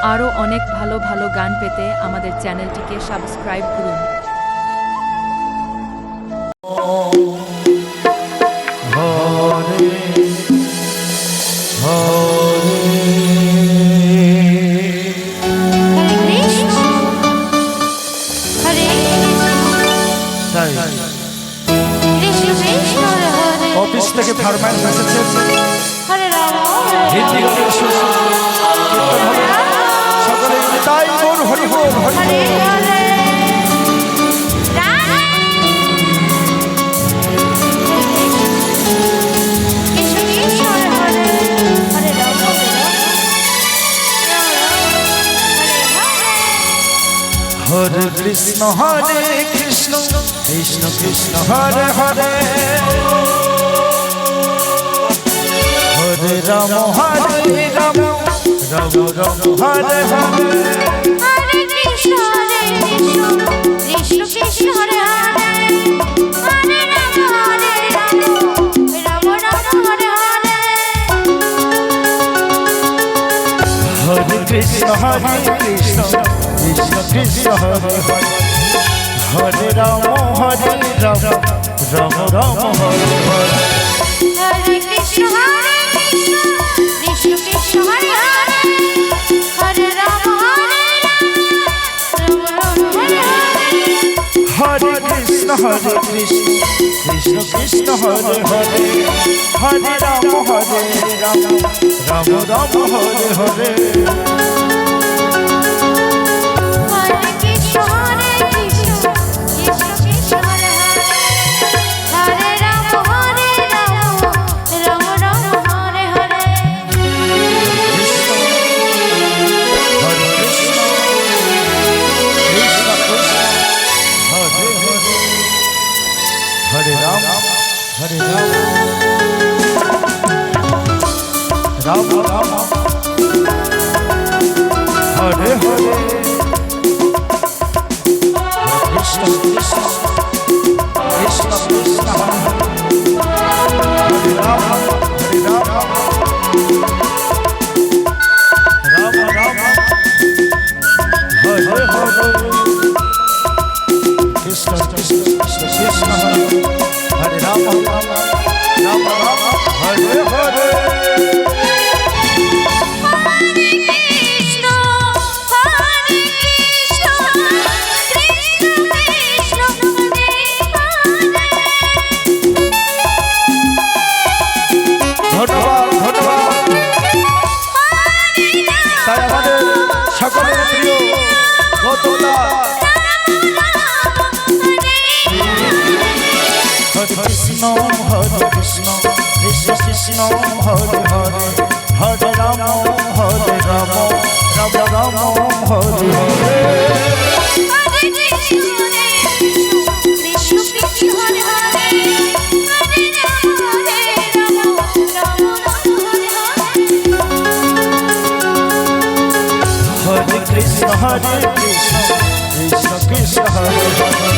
আরও অনেক ভালো ভালো গান পেতে আমাদের চ্যানেলটিকে সাবস্ক্রাইব করুন। হরে হরে অফিস থেকে ফারমাইশ এসেছে হিন্দি গানের সুর সকলে তাই বল হরি বল হরি বল। হরে কৃষ্ণ কৃষ্ণ কৃষ্ণ হরে হরে হরে রাম রাম রাম হরে হরে হরে কৃষ্ণ কৃষ্ণ কৃষ্ণ হরে হরে হরে রাম রাম রাম হরে হরে হরে কৃষ্ণ কৃষ্ণ কৃষ্ণ কৃষ্ণ হরে হরে হরে রাম রাম রাম হরে হরে হরে কৃষ্ণ কৃষ্ণ কৃষ্ণ হরে হরে হরে রাম রাম রাম হরে হরে হরে কৃষ্ণ কৃষ্ণ কৃষ্ণ হরে হরে হরে রাম রাম রাম হরে হরে हरे राम राम राम हरे हरे कृष्ण कृष्ण कृष्ण कृष्ण हरे राम राम राम हरे हरे कृष्ण कृष्ण कृष्ण कृष्ण हरे राम राम राम हरे हरे ধন্যবাদ ধন্যবাদ তাই আমাদের সকলের প্রিয় গৌতমদা হরে কৃষ্ণ কৃষ্ণ কৃষ্ণ হরে হরে হরে রাম রাম রাম হরে হরে হরে কৃষ্ণ কৃষ্ণ কৃষ্ণ হরে হরে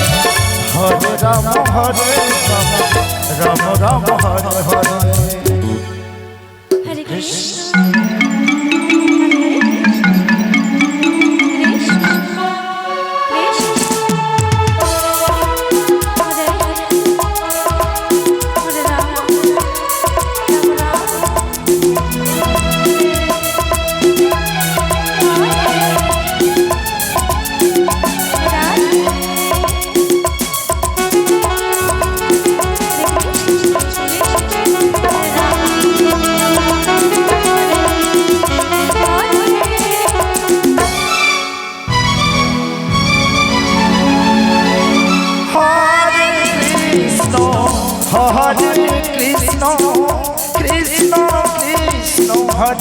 হরে রাম রাম হরে হরে হরে কৃষ্ণ হরে কৃষ্ণ কৃষ্ণ কৃষ্ণ হরে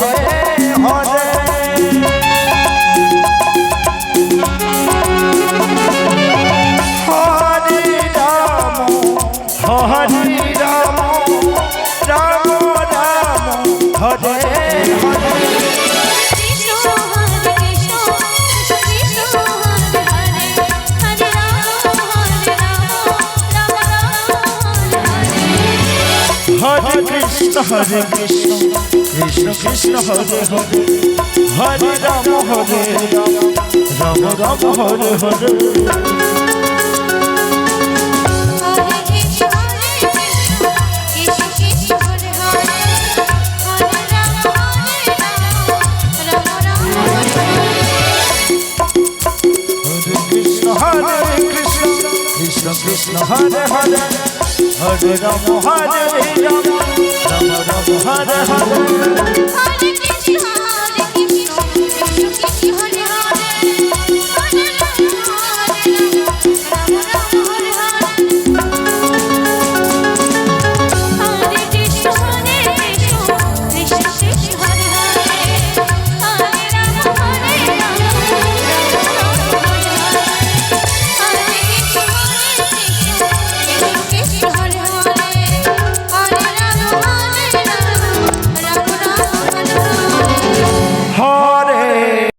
হরে হরে রাম রাম রাম হরে হরে হরে কৃষ্ণ কৃষ্ণ কৃষ্ণ হরে হরে হরে রাম হরে রাম রাম রাম হরে হরে হরে কৃষ্ণ কৃষ্ণ কৃষ্ণ হরে হরে হরে রাম রাম রাম হরে হরে কৃষ্ণ কৃষ্ণ কৃষ্ণ হরে হরে হরে রাম রাম রাম হরে হরে